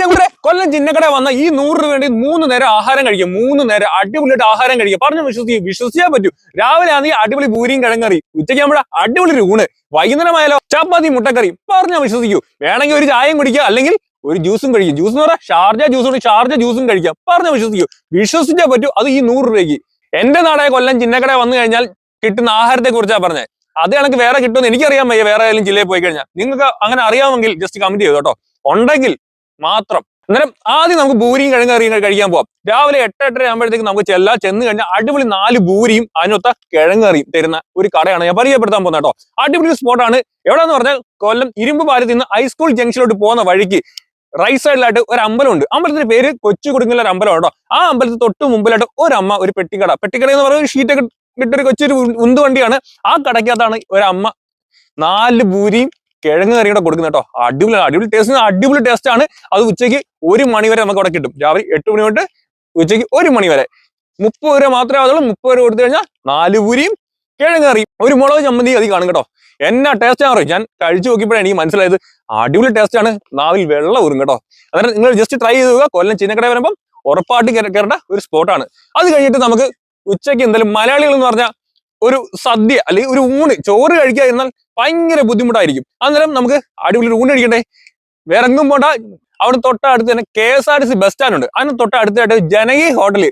ഞങ്ങളുടെ കൊല്ലം ചിന്നക്കട വന്ന ഈ 100 വേണ്ടി 3 നേരം ആഹാരം കഴിക്കും. 3 നേരം അടിപൊളിയായിട്ട് ആഹാരം കഴിക്കും. പറഞ്ഞു വിശ്വസിക്കാൻ പറ്റൂ. രാവിലെ ആണെങ്കിൽ അടിപൊളി പൂരിയും കിഴങ്ങറി, ഉച്ചയ്ക്ക് നമ്മുടെ അടിപൊളി ഊണ്, വൈകുന്നേരമായാലോ ചപ്പാത്തി മുട്ടക്കറി. പറഞ്ഞാൽ വിശ്വസിക്കൂ. വേണമെങ്കിൽ ഒരു ചായയും കുടിക്കുക, അല്ലെങ്കിൽ ഒരു ജ്യൂസും കഴിക്കും. ജ്യൂസ് എന്ന് പറഞ്ഞാൽ ഷാർജ ജ്യൂസും കഴിക്കാം. പറഞ്ഞാൽ വിശ്വസിക്കൂ. വിശ്വസിച്ചാൽ പറ്റൂ. അത് ഈ 100 രൂപയ്ക്ക്. എന്റെ നാടായ കൊല്ലം ചിന്നക്കട വന്നു കഴിഞ്ഞാൽ കിട്ടുന്ന ആഹാരത്തെ കുറിച്ചാണ് പറഞ്ഞത്. അത് കണക്ക് വേറെ കിട്ടുമെന്ന് എനിക്കറിയാൻ വയ്യ. വേറെ ഏതെങ്കിലും ജില്ലയിൽ പോയി കഴിഞ്ഞാൽ നിങ്ങൾക്ക് അങ്ങനെ അറിയാമെങ്കിൽ ജസ്റ്റ് കമന്റ് ചെയ്തു കേട്ടോ. ഉണ്ടെങ്കിൽ മാത്രം. അന്നേരം ആദ്യം നമുക്ക് പൂരിയും കിഴങ്ങറിയും കഴിക്കാൻ പോവാം. രാവിലെ 8-8:30 ആകുമ്പോഴത്തേക്ക് നമുക്ക് ചെന്ന് കഴിഞ്ഞാൽ അടിപൊളി 4 പൂരിയും അതിനൊത്ത കിഴങ്ങറിയും തരുന്ന ഒരു കടയാണ് ഞാൻ പരിചയപ്പെടുത്താൻ പോകുന്നത് കേട്ടോ. അടിപൊളി സ്പോട്ടാണ്. എവിടെയെന്ന് പറഞ്ഞാൽ കൊല്ലം ഇരുമ്പ് പാലത്തിൽ നിന്ന് ഹൈസ്കൂൾ ജംഗ്ഷനിലോട്ട് പോകുന്ന വഴിക്ക് റൈറ്റ് സൈഡിലായിട്ട് ഒരു അമ്പലമുണ്ട്. അമ്പലത്തിന്റെ പേര് കൊച്ചു കൊടുങ്ങുന്ന ഒരു അമ്പലം കേട്ടോ. ആ അമ്പലത്തിൽ തൊട്ട് മുമ്പിലായിട്ട് ഒരമ്മ ഒരു പെട്ടിക്കട എന്ന് പറയുന്നത് ഷീറ്റൊക്കെ ഇട്ടൊരു കൊച്ചൊരു ഉന്തുവണ്ടിയാണ്. ആ കടയ്ക്കകത്താണ് ഒരമ്മ 4 പൂരിയും കിഴങ്ങ് കറിയും കൂടെ കൊടുക്കുന്നത് കേട്ടോ. അടിപൊളി ടേസ്റ്റ് ആണ്. അത് ഉച്ചയ്ക്ക് 1 മണി വരെ നമുക്ക് അവിടെ കിട്ടും. രാവിലെ 8 മണി തൊട്ട് ഉച്ചയ്ക്ക് 1 മണി വരെ 30 രൂപ മാത്രമേ ആവുള്ളൂ. 30 രൂപ കൊടുത്തു കഴിഞ്ഞാൽ 4 പൂരിയും കിഴങ്ങ് കറിയും ഒരു മുളക് ചമ്മന്തി അതി കാണും കേട്ടോ. എന്നാ ടേസ്റ്റ് ആണ് പറയും. ഞാൻ കഴിച്ചു നോക്കിയപ്പോഴാണ് എനിക്ക് മനസ്സിലായത് അടിപൊളി ടേസ്റ്റ് ആണ്. നാവിൽ വെള്ളം ഊറും കേട്ടോ. അന്നേരം നിങ്ങൾ ജസ്റ്റ് ട്രൈ ചെയ്ത് നോക്കുക. കൊല്ലം ചിന്നക്കട വരുമ്പം ഉറപ്പായിട്ട് കയറേണ്ട ഒരു സ്പോട്ടാണ്. അത് കഴിഞ്ഞിട്ട് നമുക്ക് ഉച്ചയ്ക്ക് എന്തായാലും മലയാളികൾ എന്ന് പറഞ്ഞാൽ ഒരു സദ്യ അല്ലെങ്കിൽ ഒരു ഊണ്, ചോറ് കഴിക്കാതിരുന്നാൽ ഭയങ്കര ബുദ്ധിമുട്ടായിരിക്കും. അന്നേരം നമുക്ക് അടിപൊളി ഊണ് കഴിക്കണ്ടേ. വേറെ എങ്ങും പോണ്ട. അവിടെ തൊട്ടടുത്ത് തന്നെ KSRTC ബസ് സ്റ്റാൻഡ് ഉണ്ട്. അതിന് തൊട്ടടുത്തായിട്ട് ജനകീയ ഹോട്ടല്.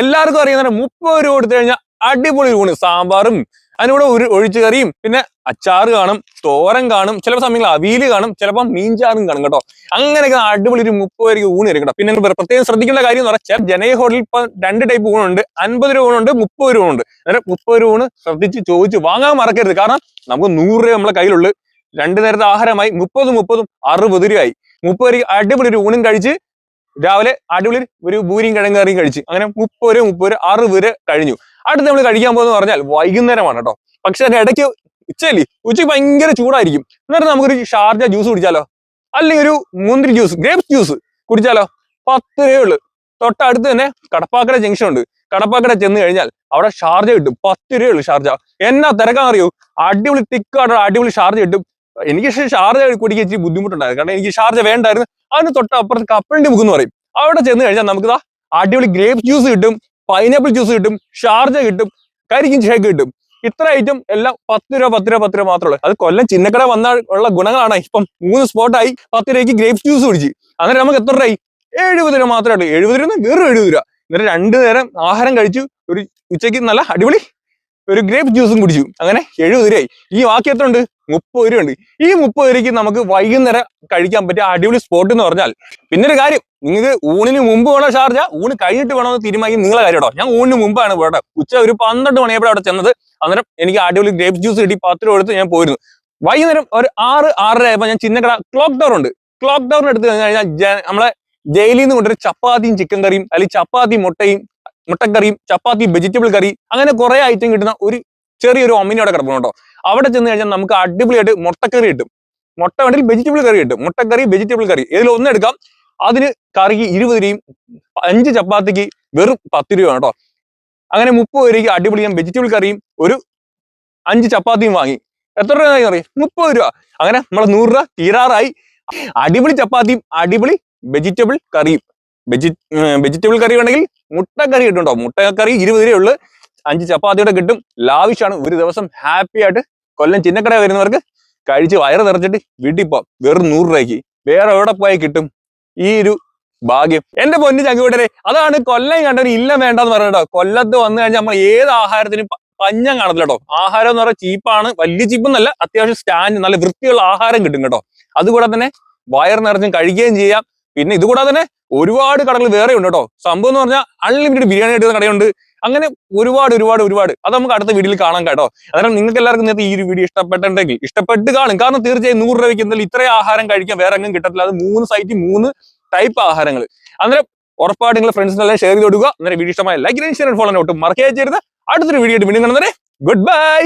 എല്ലാവർക്കും അറിയുന്ന 30 രൂപ കൊടുത്തു കഴിഞ്ഞാൽ അടിപൊളി ഊണ്, സാമ്പാറും അതിനൂടെ ഒഴിച്ചു കറിയും പിന്നെ അച്ചാറ് കാണും, തോരൻ കാണും, ചിലപ്പോൾ സമയങ്ങളിൽ അവിയല് കാണും, ചിലപ്പോൾ മീൻചാറും കാണും കേട്ടോ. അങ്ങനെയൊക്കെ അടിപൊളി ഒരു 30 രൂപയ്ക്ക് ഊണ് തരും കേട്ടോ. പിന്നെ പ്രത്യേകം ശ്രദ്ധിക്കേണ്ട കാര്യം എന്ന് പറഞ്ഞാൽ ജനകീയ ഹോട്ടലിൽ ഇപ്പൊ 2 ടൈപ്പ് ഊണുണ്ട്. 50 രൂപ ഊണുണ്ട്, 30 രൂപ ഉണ്ട്. അന്നേരം 30 രൂപ ഊണ് ശ്രദ്ധിച്ച് ചോദിച്ച് വാങ്ങാൻ മറക്കരുത്. കാരണം നമുക്ക് 100 രൂപ നമ്മളെ കയ്യിലുള്ളു. 2 നേരത്തെ ആഹാരമായി 30 60 രൂപയായി. 30 രൂപയ്ക്ക് അടിപൊളി ഒരു ഊണും കഴിച്ച് രാവിലെ അടിപൊളി ഒരു പൂരിയും കിഴങ്ങ് കറിയും കഴിച്ച് അങ്ങനെ 30 രൂപ 60 രൂപ കഴിഞ്ഞു. അടുത്ത് നമ്മൾ കഴിക്കാൻ പോകുന്ന പറഞ്ഞാൽ വൈകുന്നേരമാണ് കേട്ടോ. പക്ഷെ അതിന്റെ ഇടയ്ക്ക് ഉച്ചയ്ക്ക് ഭയങ്കര ചൂടായിരിക്കും. എന്നിട്ട് നമുക്കൊരു ഷാർജ ജ്യൂസ് കുടിച്ചാലോ, അല്ലെങ്കിൽ ഒരു മുന്തിരി ജ്യൂസ്, ഗ്രേപ്സ് ജ്യൂസ് കുടിച്ചാലോ. 10 രൂപയുള്ളൂ. തൊട്ടടുത്ത് തന്നെ കടപ്പാക്കട ജംഗ്ഷൻ ഉണ്ട്. കടപ്പാക്കട ചെന്ന് കഴിഞ്ഞാൽ അവിടെ ഷാർജ കിട്ടും. 10 രൂപയുള്ളൂ ഷാർജ. എന്നാ തിരക്കാന്നറിയോ. അടിപൊളി തിക്കായിട്ട് അടിപൊളി ഷാർജ കിട്ടും. എനിക്ക് ഷാർജ കുടിക്കാൻ ഇച്ചിരി ബുദ്ധിമുട്ടുണ്ടായിരുന്നു. കാരണം എനിക്ക് ഷാർജ വേണ്ടായിരുന്നു. അതിന് തൊട്ടപ്പുറത്ത് കപ്പലിന്റെ മുക്ക് എന്ന് പറയും. അവിടെ ചെന്ന് കഴിഞ്ഞാൽ നമുക്ക് അടിപൊളി ഗ്രേപ്സ് ജ്യൂസ് കിട്ടും, പൈനാപ്പിൾ ജ്യൂസ് കിട്ടും, ഷാർജ കിട്ടും, കരിക്കും ഷേക്ക് കിട്ടും. ഇത്ര ഐറ്റം എല്ലാം 10 രൂപ മാത്രമേ ഉള്ളൂ. അത് കൊല്ലം ചിന്നക്കട വന്നാൽ ഉള്ള ഗുണങ്ങളാണ്. ഇപ്പം 3 സ്പോട്ടായി 10 രൂപയ്ക്ക് ഗ്രേപ്സ് ജ്യൂസ് കുടിച്ച്. അന്നേരം നമുക്ക് എത്ര രൂപയായി? 70 രൂപ മാത്രമേ ഉള്ളൂ. 70 രൂപ വെറും 70 രൂപ. എന്നിട്ട് 2 നേരം ആഹാരം കഴിച്ചു. ഒരു ഉച്ചയ്ക്ക് നല്ല അടിപൊളി ഒരു ഗ്രേപ്പ് ജ്യൂസും കുടിച്ചു. അങ്ങനെ 70 രൂപയായി. ഈ ബാക്കി എത്ര ഉണ്ട്? 30 രൂപ ഉണ്ട്. ഈ 30 രൂപയ്ക്ക് നമുക്ക് വൈകുന്നേരം കഴിക്കാൻ പറ്റിയ അടിപൊളി സ്പോട്ട് എന്ന് പറഞ്ഞാൽ പിന്നെ ഒരു കാര്യം, നിങ്ങൾക്ക് ഊണിന് മുമ്പ് വേണോ ഷാർജ, ഊണ് കഴിഞ്ഞിട്ട് വേണമെന്ന് തീരുമാനിക്കും നിങ്ങളെ കാര്യം കേട്ടോ. ഞാൻ ഊണിന് മുമ്പാണ് പോട്ടെ. ഉച്ച ഒരു 12 മണിയായപ്പോൾ അവിടെ ചെന്നത്. അന്നേരം എനിക്ക് അടിപൊളി ഗ്രേപ്പ് ജ്യൂസ് കിട്ടി. 10 രൂപ കൊടുത്ത് ഞാൻ പോയിരുന്നു. വൈകുന്നേരം ഒരു 6-6:30 ആയപ്പോൾ ഞാൻ ചിന്നക്കട ക്ലോക്ക് ടവർ ഉണ്ട്. ക്ലോക്ക് ടവറിന് എടുത്ത് കഴിഞ്ഞാൽ നമ്മളെ ജയിലിൽ നിന്ന് കൊണ്ടൊരു ചപ്പാത്തിയും ചിക്കൻ കറിയും, അല്ലെങ്കിൽ ചപ്പാത്തി മുട്ടക്കറിയും, ചപ്പാത്തി വെജിറ്റബിൾ കറി, അങ്ങനെ കുറെ ഐറ്റം കിട്ടുന്ന ഒരു ചെറിയൊരു ഒമിനിയോടെ കിടക്കണം കേട്ടോ. അവിടെ ചെന്ന് കഴിഞ്ഞാൽ നമുക്ക് അടിപൊളിയായിട്ട് മുട്ടക്കറി കിട്ടും. മുട്ട വേണമെങ്കിൽ വെജിറ്റബിൾ കറി കിട്ടും. മുട്ടക്കറി, വെജിറ്റബിൾ കറി ഇതിലൊന്നും എടുക്കാം. അതിന് കറിക്ക് 20 രൂപയും 5 ചപ്പാത്തിക്ക് വെറും 10 രൂപയാണ് കേട്ടോ. അങ്ങനെ 30 രൂപയ്ക്ക് അടിപൊളി ഞാൻ വെജിറ്റബിൾ കറിയും ഒരു 5 ചപ്പാത്തിയും വാങ്ങി. എത്ര രൂപ അറിയാം? 30 രൂപ. അങ്ങനെ നമ്മളെ 100 രൂപ തീരാറായി. അടിപൊളി ചപ്പാത്തിയും അടിപൊളി വെജിറ്റബിൾ കറിയും. വെജിറ്റബിൾ കറി വേണമെങ്കിൽ മുട്ടക്കറി കിട്ടും കേട്ടോ. മുട്ടക്കറി 20 രൂപയുള്ളൂ. 5 ചപ്പാത്തിയുടെ കിട്ടും. ലാവിഷാണ്. ഒരു ദിവസം ഹാപ്പി ആയിട്ട് കൊല്ലം ചിന്നക്കട വരുന്നവർക്ക് കഴിച്ച് വയറ് നിറച്ചിട്ട് വീട്ടിൽ പോവാം. വെറും 100 രൂപയ്ക്ക്. വേറെ എവിടെ പോയി കിട്ടും ഈ ഒരു ഭാഗ്യം? എന്റെ പൊന്നു ചങ്കുകൂട്ടരെ, അതാണ് കൊല്ലം കണ്ടവന് ഇല്ല വേണ്ടെന്ന് പറഞ്ഞോ. കൊല്ലത്ത് വന്നു കഴിഞ്ഞാൽ നമ്മൾ ഏത് ആഹാരത്തിനും പഞ്ഞം കാണത്തില്ല കേട്ടോ. ആഹാരം എന്ന് പറഞ്ഞാൽ ചീപ്പാണ്. വലിയ ചീപ്പൊന്നല്ല, അത്യാവശ്യം സ്റ്റാൻഡ് നല്ല വൃത്തിയുള്ള ആഹാരം കിട്ടും കേട്ടോ. അതുകൂടെ തന്നെ വയർ നിറച്ചും കഴിക്കുകയും ചെയ്യാം. പിന്നെ ഇതുകൂടാതെ തന്നെ ഒരുപാട് കടകൾ വേറെ ഉണ്ട് കേട്ടോ. സംഭവം എന്ന് പറഞ്ഞാൽ അൺലിമിറ്റഡ് ബിരിയാണി കിട്ടുന്ന കടയുണ്ട്. അങ്ങനെ ഒരുപാട്. അത് നമുക്ക് അടുത്ത വീഡിയോയിൽ കാണാൻ കേട്ടോ. അന്നേരം നിങ്ങൾക്ക് എല്ലാവർക്കും നേരത്തെ ഈ ഒരു വീഡിയോ ഇഷ്ടപ്പെട്ട് കാണും. കാരണം തീർച്ചയായും 100 രൂപയ്ക്ക് എന്തായാലും ഇത്രയും ആഹാരം കഴിക്കാൻ വേറെ എങ്ങും കിട്ടത്തില്ല. അത് 3 സൈറ്റ് 3 ടൈപ്പ് ആഹാരങ്ങൾ. അന്നേരം ഉറപ്പായിട്ട് നിങ്ങളുടെ ഫ്രണ്ട്സിനെല്ലാം ഷെയർ ചെയ്ത് കൊടുക്കുക. അന്നേരം വീഡിയോ ഇഷ്ടമായ ലൈക്ക്, ഷെയർ, ഫോളോ ഒട്ടും മറക്കുകയും ചെയ്യരുത്. അടുത്തൊരു വീഡിയോ ആയിട്ട് വീണ്ടും കാണുന്നവരെ ഗുഡ് ബൈ.